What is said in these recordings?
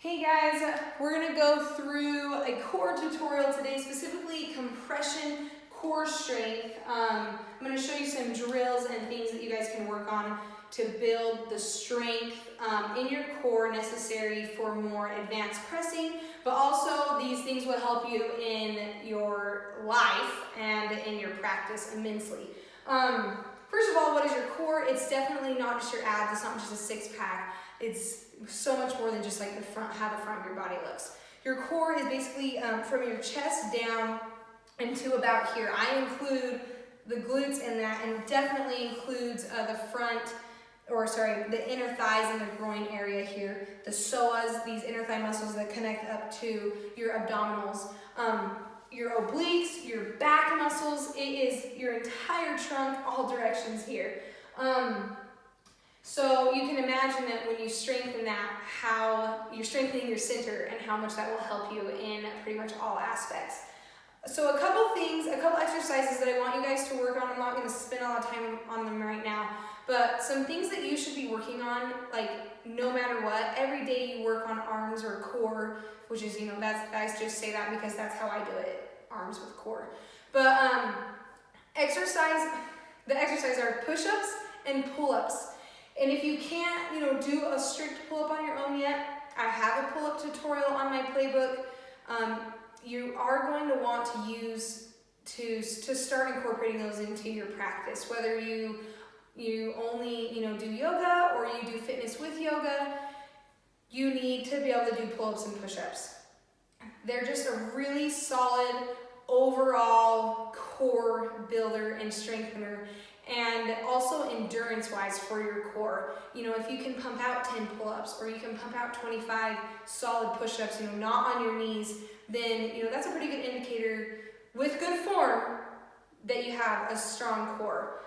Hey guys, we're going to go through a core tutorial today, specifically compression core strength. I'm going to show you some drills and things that you guys can work on to build the strength in your core necessary for more advanced pressing, but also these things will help you in your life and in your practice immensely. First of all, what is your core? It's definitely not just your abs, it's not just a six-pack. It's so much more than just like how the front of your body looks. Your core is basically from your chest down into about here. I include the glutes in that, and definitely includes the inner thighs and the groin area here. The psoas, these inner thigh muscles that connect up to your abdominals. Your obliques, your back muscles, it is your entire trunk, all directions here. So you can imagine that when you strengthen that, how you're strengthening your center and how much that will help you in pretty much all aspects. So a couple exercises that I want you guys to work on. I'm not going to spend a lot of time on them right now, but some things that you should be working on, like no matter what, every day you work on arms or core, which is, I just say that because that's how I do it, arms with core. But the exercises are push-ups and pull-ups. And if you can't, do a strict pull-up on your own yet, I have a pull-up tutorial on my playbook. You are going to want to use to start incorporating those into your practice, whether you only do yoga or you do fitness with yoga. You need to be able to do pull-ups and push-ups. They're just a really solid overall core builder and strengthener, and also endurance-wise for your core. If you can pump out 10 pull-ups or you can pump out 25 solid push-ups, not on your knees, then that's a pretty good indicator with good form that you have a strong core.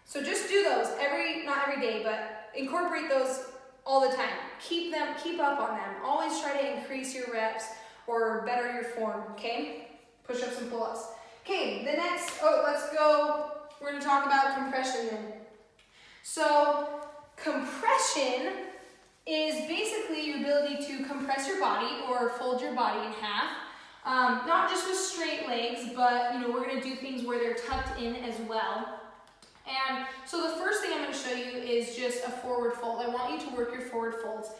So just do those not every day, but incorporate those all the time. Keep up on them. Always try to increase your reps or better your form, okay? Push-ups and pull-ups. Okay, let's go. We're going to talk about compression then. So compression is basically your ability to compress your body or fold your body in half. Not just with straight legs, but we're going to do things where they're tucked in as well. And so the first thing I'm going to show you is just a forward fold. I want you to work your forward folds.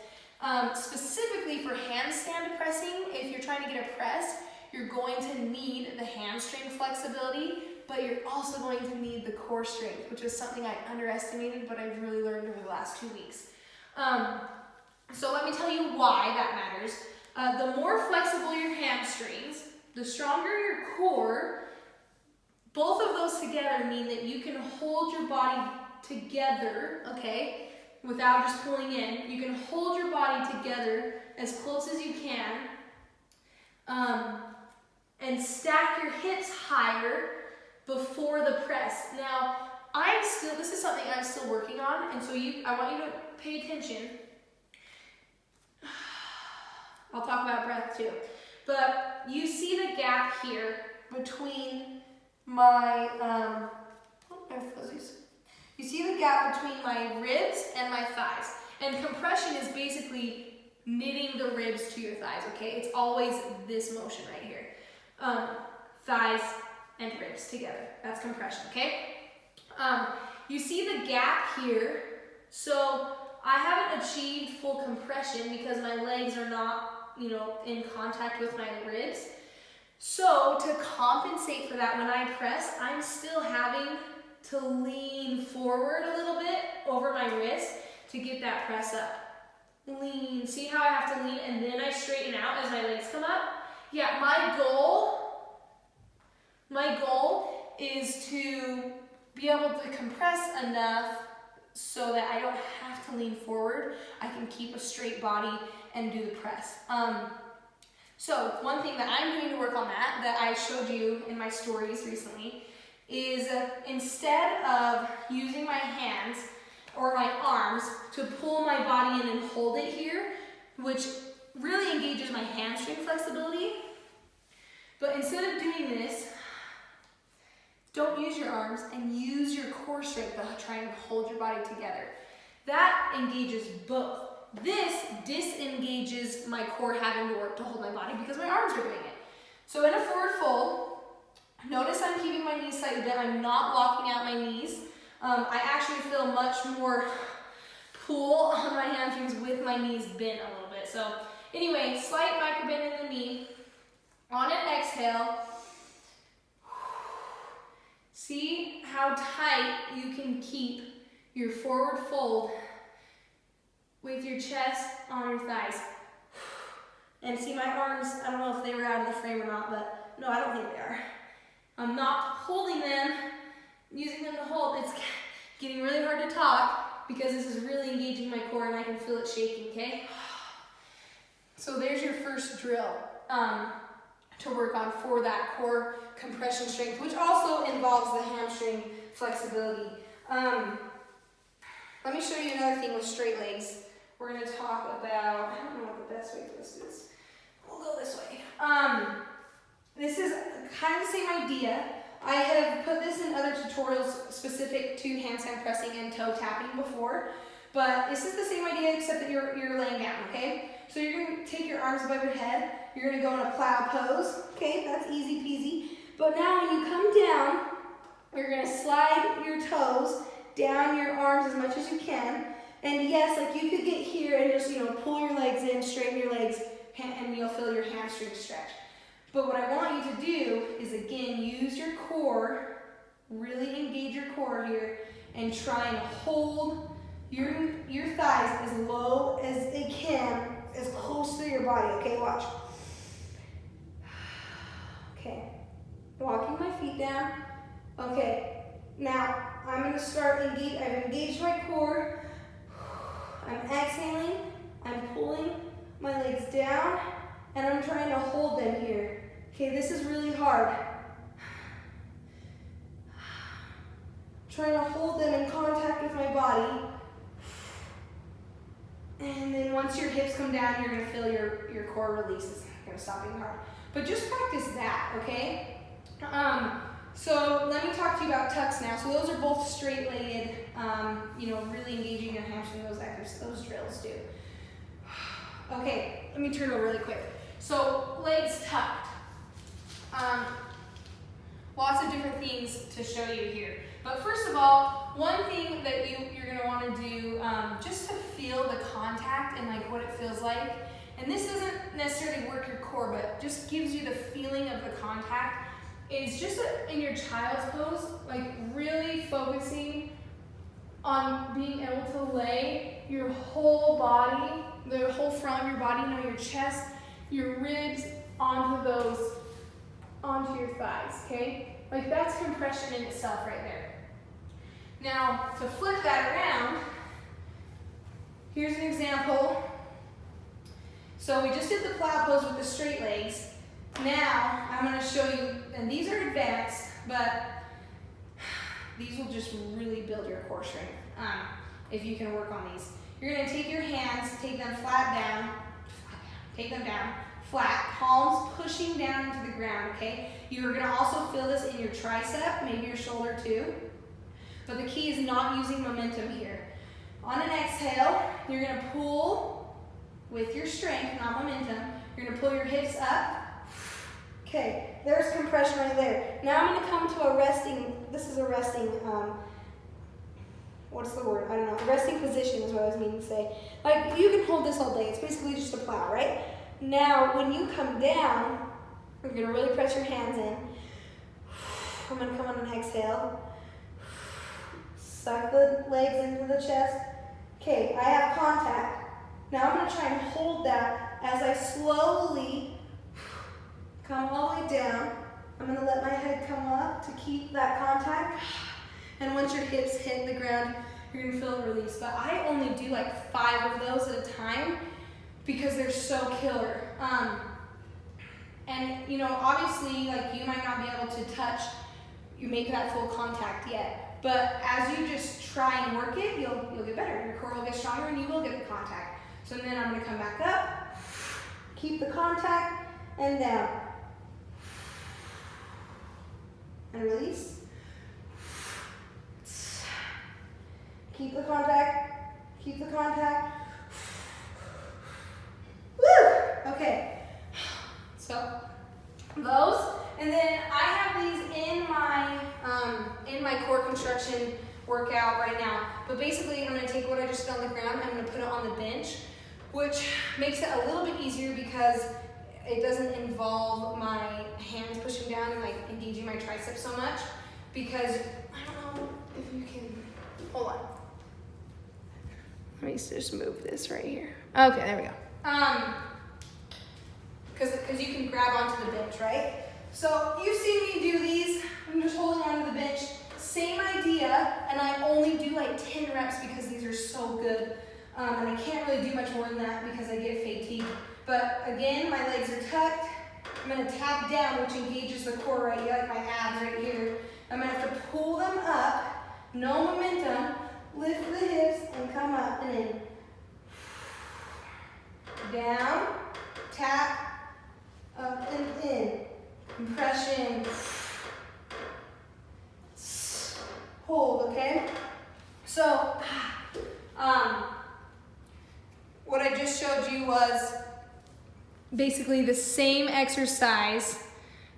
Specifically for handstand pressing, if you're trying to get a press, you're going to need the hamstring flexibility, but you're also going to need the core strength, which is something I underestimated, but I've really learned over the last 2 weeks. So let me tell you why that matters. The more flexible your hamstrings, the stronger your core. Both of those together mean that you can hold your body together, okay, without just pulling in. You can hold your body together as close as you can, and stack your hips higher before the press. Now, this is something I'm still working on, and so I want you to pay attention. I'll talk about breath too. But you see the gap here between my, you see the gap between my ribs and my thighs. And compression is basically knitting the ribs to your thighs, okay? It's always this motion right here. Thighs and ribs together. That's compression, okay? You see the gap here. So I haven't achieved full compression because my legs are not, in contact with my ribs. So to compensate for that, when I press, I'm still having to lean forward a little bit over my wrist to get that press up. Lean. See how I have to lean and then I straighten out as my legs come up? Yeah, my goal is to be able to compress enough so that I don't have to lean forward. I can keep a straight body and do the press. So one thing that I'm doing to work on that I showed you in my stories recently, is instead of using my hands or my arms to pull my body in and hold it here, which really engages my hamstring flexibility, but instead of doing this, don't use your arms and use your core strength to try and hold your body together. That engages both. This disengages engages my core having to work to hold my body because my arms are doing it. So in a forward fold, notice I'm keeping my knees slightly bent. I'm not locking out my knees. I actually feel much more pull on my hamstrings with my knees bent a little bit. So anyway, slight micro bend in the knee. On an exhale, see how tight you can keep your forward fold with your chest on your thighs. And see my arms, I don't know if they were out of the frame or not, but no, I don't think they are. I'm not holding them, using them to hold. It's getting really hard to talk because this is really engaging my core and I can feel it shaking, okay? So there's your first drill to work on for that core compression strength, which also involves the hamstring flexibility. Let me show you another thing with straight legs. We're going to talk about, I don't know what the best way for this is. We'll go this way. This is kind of the same idea. I have put this in other tutorials specific to handstand pressing and toe tapping before, but this is the same idea except that you're laying down, okay? So you're going to take your arms above your head. You're going to go in a plow pose, okay? That's easy peasy. But now when you come down, you're going to slide your toes down your arms as much as you can. And yes, like you could get here and just, pull your legs in, straighten your legs, and you'll feel your hamstrings stretch. But what I want you to do is, again, use your core, really engage your core here, and try and hold your thighs as low as they can, as close to your body, okay? Watch. Okay, walking my feet down. Okay, now I'm gonna start engage. I've engaged my core. I'm exhaling, I'm pulling my legs down, and I'm trying to hold them here. Okay, this is really hard. Trying to hold them in contact with my body. And then once your hips come down, you're gonna feel your core release. It's gonna stop being hard. But just practice that, okay? So let me talk to you about tucks now. So those are both straight-legged, really engaging your hamstring, those drills do. Okay, let me turn over really quick. So legs tucked. Lots of different things to show you here. But first of all, one thing that you're gonna wanna do, just to feel the contact and like what it feels like, and this doesn't necessarily work your core, but just gives you the feeling of the contact, is just in your child's pose, like really focusing on being able to lay your whole body, the whole front of your body, your chest, your ribs onto your thighs, okay? Like that's compression in itself right there. Now, to flip that around, here's an example. So we just did the plow pose with the straight legs. Now, I'm going to show you, and these are advanced, but these will just really build your core strength if you can work on these. You're going to take your hands, take them flat down, take them down, flat, palms pushing down into the ground, okay? You're going to also feel this in your tricep, maybe your shoulder too. But the key is not using momentum here. On an exhale, you're going to pull with your strength, not momentum. You're going to pull your hips up. Okay, there's compression right there. Now I'm going to come to a resting, this is a resting, what's the word? I don't know. Resting position is what I was meaning to say. Like, you can hold this all day. It's basically just a plow, right? Now, when you come down, you're going to really press your hands in. I'm going to come on an exhale. Suck the legs into the chest. Okay, I have contact. Now I'm going to try and hold that as I slowly come all the way down. I'm going to let my head come up to keep that contact. And once your hips hit the ground, you're going to feel a release. But I only do like 5 of those at a time because they're so killer. And obviously, like, you might not be able to touch, you make that full contact yet. But as you just try and work it, you'll get better. Your core will get stronger and you will get the contact. So then I'm going to come back up, keep the contact, and down. And release. Keep the contact, keep the contact. compression workout right now. But basically, I'm gonna take what I just did on the ground, I'm gonna put it on the bench, which makes it a little bit easier because it doesn't involve my hands pushing down and like engaging my triceps so much. Because, I don't know if you can, hold on. Let me just move this right here. Okay, there we go. Because you can grab onto the bench, right? So you see me do these, I'm just holding onto the bench. Same idea, and I only do like 10 reps because these are so good. And I can't really do much more than that because I get fatigued. But again, my legs are tucked. I'm gonna tap down, which engages the core right here, like my abs right here. I'm gonna have to pull them up, no momentum, lift the hips and come up and in. Down, tap, up and in. Compression. Hold, okay? So, what I just showed you was basically the same exercise,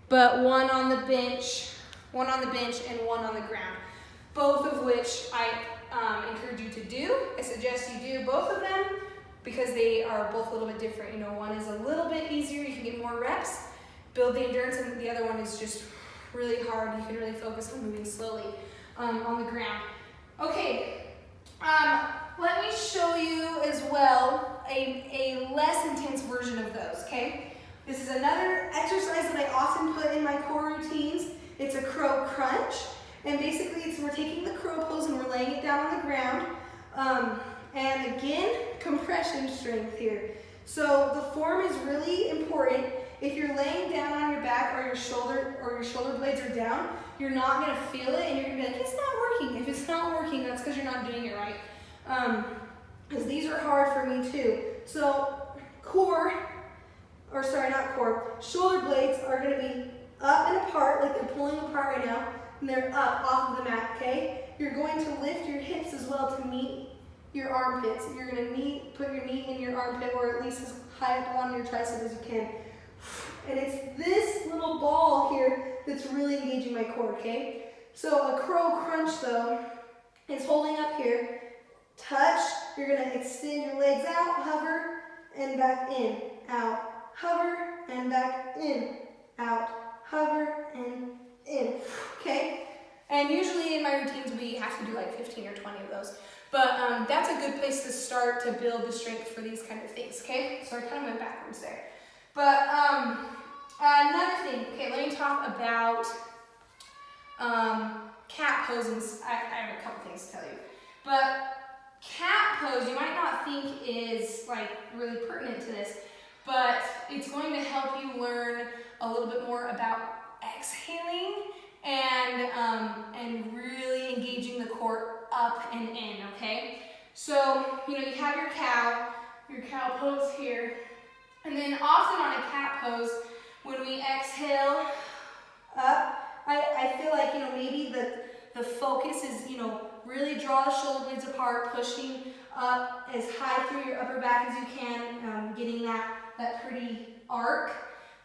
but one on the bench and one on the ground. Both of which I encourage you to do. I suggest you do both of them because they are both a little bit different. You know, one is a little bit easier, you can get more reps, build the endurance, and the other one is just really hard. You can really focus on moving slowly on the ground. Okay, let me show you as well a less intense version of those, okay? This is another exercise that I often put in my core routines. It's a crow crunch. And basically we're taking the crow pose and we're laying it down on the ground. And again, compression strength here. So the form is really important. If you're laying down on your back or your shoulder blades are down, you're not gonna feel it and you're gonna be like, it's not working. If it's not working, that's because you're not doing it right. Because these are hard for me too. So shoulder blades are gonna be up and apart, like they're pulling apart right now, and they're up off of the mat, okay? You're going to lift your hips as well to meet your armpits. You're gonna put your knee in your armpit, or at least as high up on your tricep as you can. And it's this little ball here that's really engaging my core, okay? So a crow crunch though is holding up here, touch, you're gonna extend your legs out, hover, and back in, out, hover, and back in, out, hover, and in, okay? And usually in my routines we have to do like 15 or 20 of those. But that's a good place to start to build the strength for these kind of things, okay? So I kind of went backwards there. But another thing, okay, let me talk about cat poses. I have a couple things to tell you. But cat pose, you might not think is like really pertinent to this, but it's going to help you learn a little bit more about exhaling and really engaging the core up and in, okay? So, you know, you have your cow pose here, and then often on a cat pose, when we exhale up, I feel like, you know, maybe the focus is, you know, really draw the shoulder blades apart, pushing up as high through your upper back as you can, getting that pretty arc.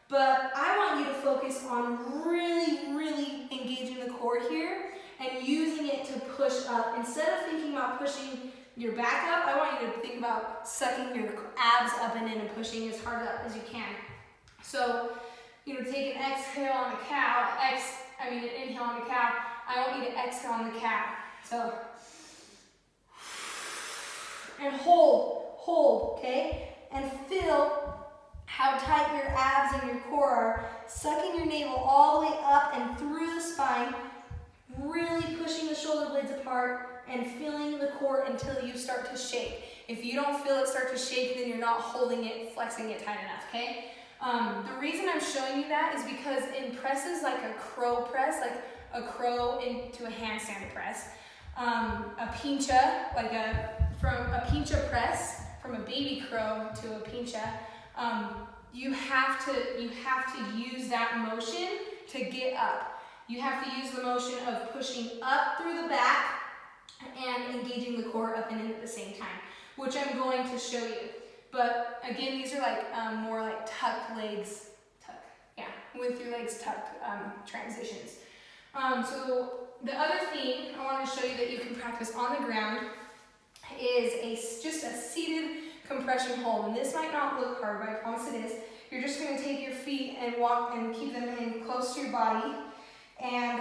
But I want you to focus on really, really engaging the core here and using it to push up. Instead of thinking about pushing your back up, I want you to think about sucking your abs up and in and pushing as hard up as you can. So, you know, take an exhale on the cow, an inhale on the cow. I want you to exhale on the cat. So, and hold, okay? And feel how tight your abs and your core are, sucking your navel all the way up and through the spine, really pushing the shoulder blades apart and feeling the core until you start to shake. If you don't feel it start to shake, then you're not holding it, flexing it tight enough, okay? The reason I'm showing you that is because in presses like a crow press, like a crow into a handstand press, a pincha, from a pincha press, from a baby crow to a pincha, you have to use that motion to get up. You have to use the motion of pushing up through the back and engaging the core up and in at the same time, which I'm going to show you. But again, these are like more like tucked legs, with your legs tucked transitions. So the other thing I want to show you that you can practice on the ground is just a seated compression hold. And this might not look hard, but I promise it is. You're just going to take your feet and walk and keep them in close to your body. And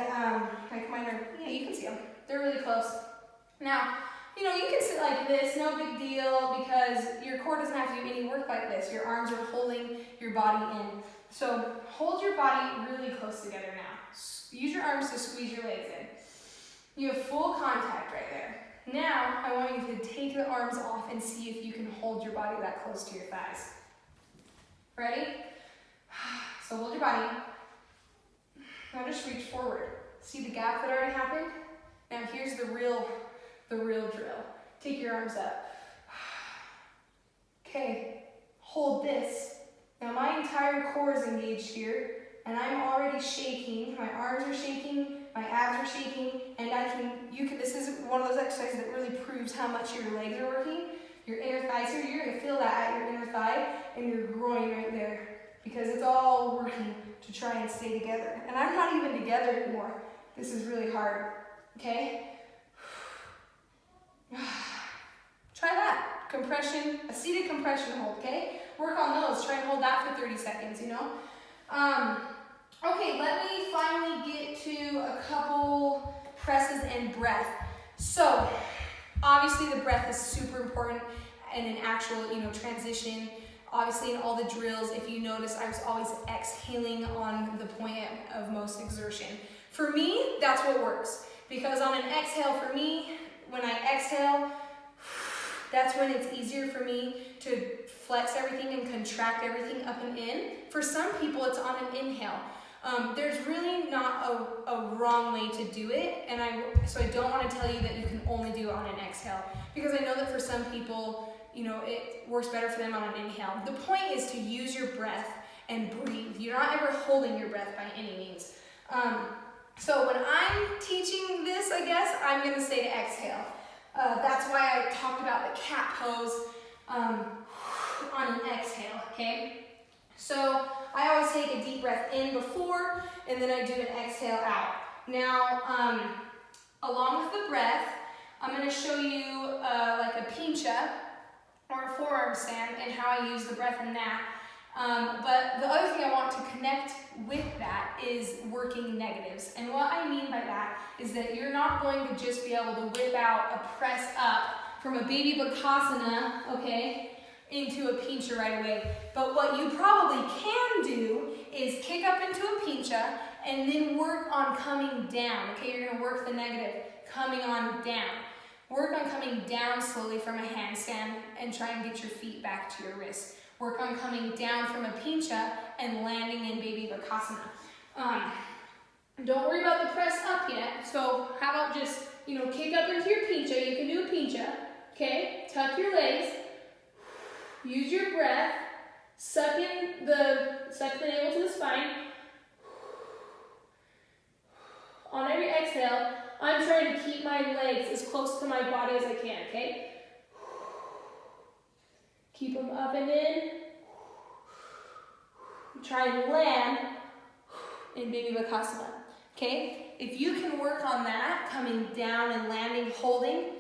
like mine are, yeah, you can see them. They're really close. Now, you know, you can sit like this, no big deal, because your core doesn't have to do any work like this. Your arms are holding your body in. So hold your body really close together now. Use your arms to squeeze your legs in. You have full contact right there. Now, I want you to take the arms off and see if you can hold your body that close to your thighs. Ready? So hold your body. Now just reach forward. See the gap that already happened? Now here's the real drill. Take your arms up. Okay, hold this. Now my entire core is engaged here, and I'm already shaking. My arms are shaking, my abs are shaking, and this is one of those exercises that really proves how much your legs are working. Your inner thighs here, you're gonna feel that at your inner thigh and your groin right there, because it's all working to try and stay together. And I'm not even together anymore. This is really hard, okay? Try that, compression, a seated compression hold, okay? Work on those, try and hold that for 30 seconds, you know? Okay, let me finally get to a couple presses and breath. So, obviously the breath is super important in an actual, you know, transition. Obviously in all the drills, if you notice, I was always exhaling on the point of most exertion. For me, that's what works. Because on an exhale for me, when I exhale, that's when it's easier for me to flex everything and contract everything up and in. For some people, it's on an inhale. There's really not a wrong way to do it, so I don't want to tell you that you can only do it on an exhale, because I know that for some people, you know, it works better for them on an inhale. The point is to use your breath and breathe. You're not ever holding your breath by any means. So when I'm teaching this, I guess, I'm going to say to exhale. That's why I talked about the cat pose on an exhale, okay? So I always take a deep breath in before, and then I do an exhale out. Now, along with the breath, I'm going to show you like a pincha or a forearm stand and how I use the breath in that. But the other thing I want to connect with that is working negatives. And what I mean by that is that you're not going to just be able to whip out a press up from a baby bakasana, okay, into a pincha right away. But what you probably can do is kick up into a pincha and then work on coming down, okay? You're gonna work the negative, coming on down. Work on coming down slowly from a handstand and try and get your feet back to your wrists. Work on coming down from a pincha and landing in baby bakasana. Don't worry about the press up yet. So how about just, you know, kick up into your pincha. You can do a pincha, okay? Tuck your legs. Use your breath. Suck the navel to the spine. On every exhale, I'm trying to keep my legs as close to my body as I can, okay? Keep them up and in. Try and land in baby bakasana, okay? If you can work on that, coming down and landing, holding,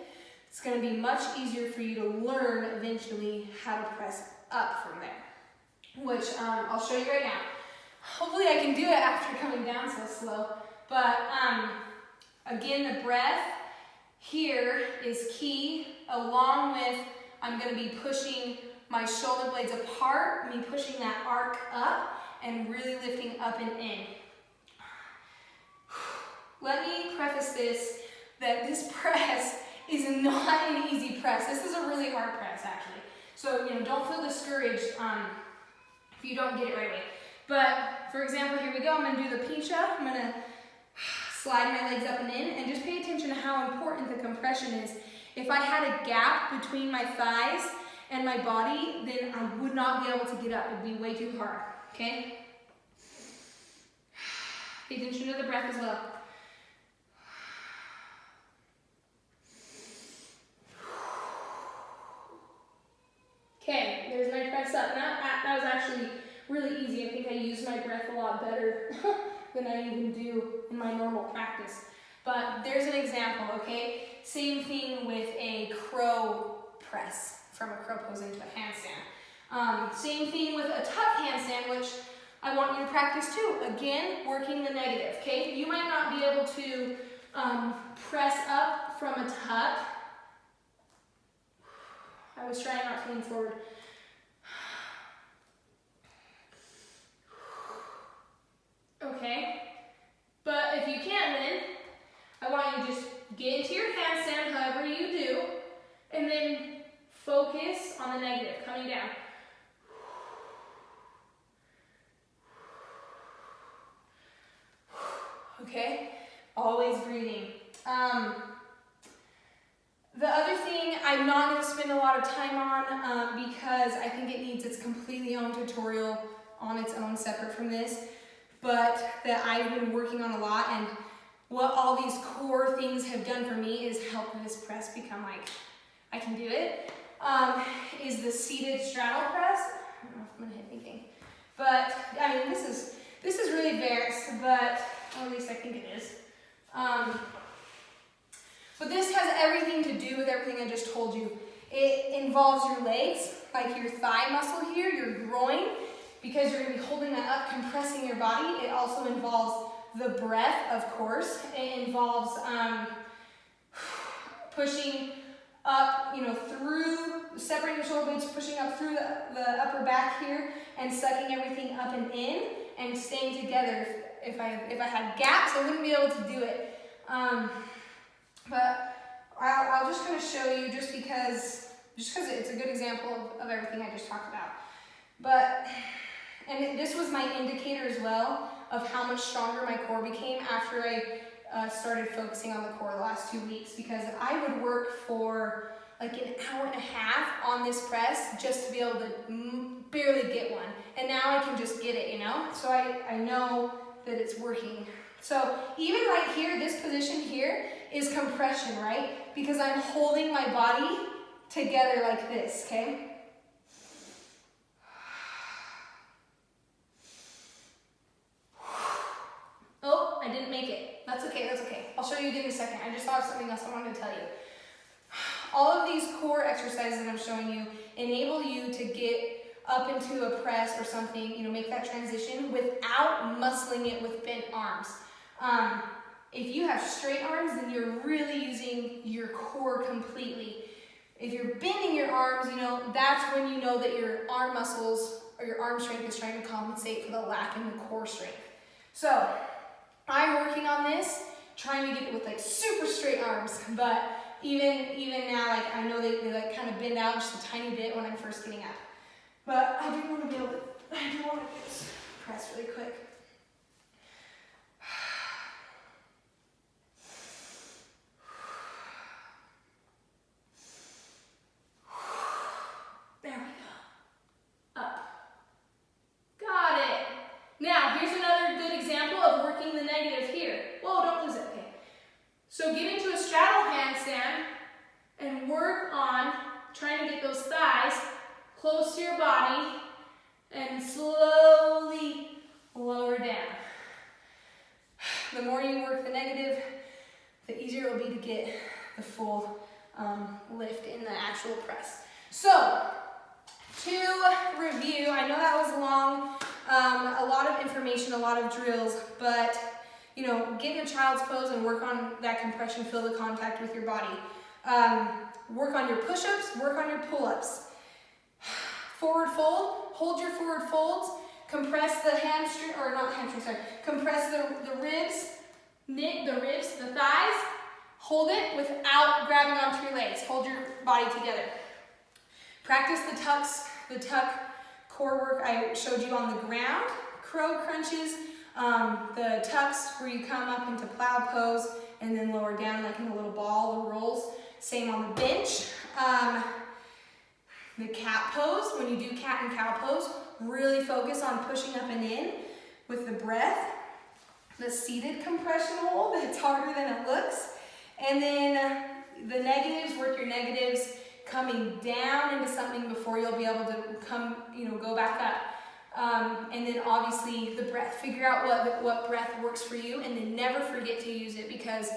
it's going to be much easier for you to learn eventually how to press up from there, which I'll show you right now. Hopefully I can do it after coming down so slow, but again, the breath here is key, along with I'm going to be pushing my shoulder blades apart, me pushing that arc up and really lifting up and in. Let me preface this, that this press is not an easy press. This is a really hard press, actually. So, you know, don't feel discouraged if you don't get it right away. But, for example, here we go. I'm going to do the pincha. I'm going to slide my legs up and in, and just pay attention to how important the compression is. If I had a gap between my thighs and my body, then I would not be able to get up. It would be way too hard, okay? Pay attention to the breath as well. Okay, there's my press up. That was actually really easy. I think I used my breath a lot better than I even do in my normal practice. But there's an example, okay? Same thing with a crow press, from a crow pose into a handstand. Same thing with a tuck handstand, which I want you to practice too. Again, working the negative, okay? You might not be able to press up from a tuck. I was trying not to lean forward. Okay, but if you can't lean, I want you to just get into your handstand, however you do, and then focus on the negative, coming down. Okay, always breathing. The other thing I'm not going to spend a lot of time on because I think it needs its completely own tutorial on its own, separate from this, but that I've been working on a lot, and what all these core things have done for me is help this press become like, I can do it, is the seated straddle press. I don't know if I'm going to hit anything, but I mean, this is really advanced, but or at least I think it is. But this has everything to do with everything I just told you. It involves your legs, like your thigh muscle here, your groin, because you're going to be holding that up, compressing your body. It also involves the breath, of course. It involves pushing up, through, separating the shoulder blades, pushing up through the upper back here, and sucking everything up and in, and staying together. If I had gaps, I wouldn't be able to do it. But I'll just kind of show you just because it's a good example of everything I just talked about. And this was my indicator as well of how much stronger my core became after I started focusing on the core the last 2 weeks, because I would work for like an hour and a half on this press just to be able to barely get one. And now I can just get it, So I know that it's working. So even right here, this position here is compression, right? Because I'm holding my body together like this, okay? Oh, I didn't make it. That's okay, that's okay. I'll show you again in a second. I just thought of something else I wanted to tell you. All of these core exercises that I'm showing you enable you to get up into a press or something, make that transition without muscling it with bent arms. If you have straight arms, then you're really using your core completely. If you're bending your arms, that's when you know that your arm muscles or your arm strength is trying to compensate for the lack in the core strength. So I'm working on this, trying to get it with like super straight arms, but even now, like I know they like kind of bend out just a tiny bit when I'm first getting up. But I do want to do this press really quick. There we go. Up. Got it. Now, here's another good example of working the negative here. Whoa, don't lose it. Okay. So get into a straddle handstand and work on trying to get those thighs close to your body and slowly lower down. The more you work the negative, the easier it will be to get the full lift in the actual press. So, to review, I know that was long, a lot of information, a lot of drills, but get in a child's pose and work on that compression, feel the contact with your body. Work on your push-ups, work on your pull-ups. Forward fold, hold your forward folds, compress the hamstring, or not hamstring, sorry, compress the ribs, knit the ribs, the thighs, hold it without grabbing onto your legs. Hold your body together. Practice the tuck core work I showed you on the ground, crow crunches, the tucks where you come up into plow pose and then lower down like in a little ball, the rolls. Same on the bench. The cat pose, when you do cat and cow pose, really focus on pushing up and in with the breath. The seated compression hold, it's harder than it looks. And then the negatives, work your negatives coming down into something before you'll be able to come, go back up. And then obviously the breath, figure out what breath works for you, and then never forget to use it, because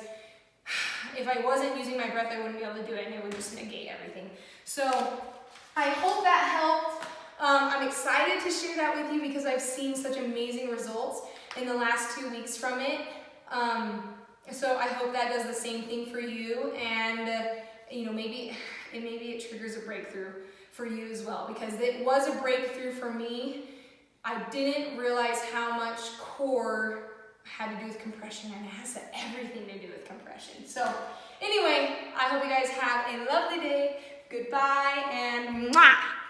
if I wasn't using my breath, I wouldn't be able to do it, and it would just negate everything. So I hope that helped. I'm excited to share that with you because I've seen such amazing results in the last 2 weeks from it. So I hope that does the same thing for you, and you know, maybe it triggers a breakthrough for you as well, because it was a breakthrough for me. I didn't realize how much core had to do with compression, and it has everything to do with compression. So anyway, I hope you guys have a lovely day. Goodbye, and mwah!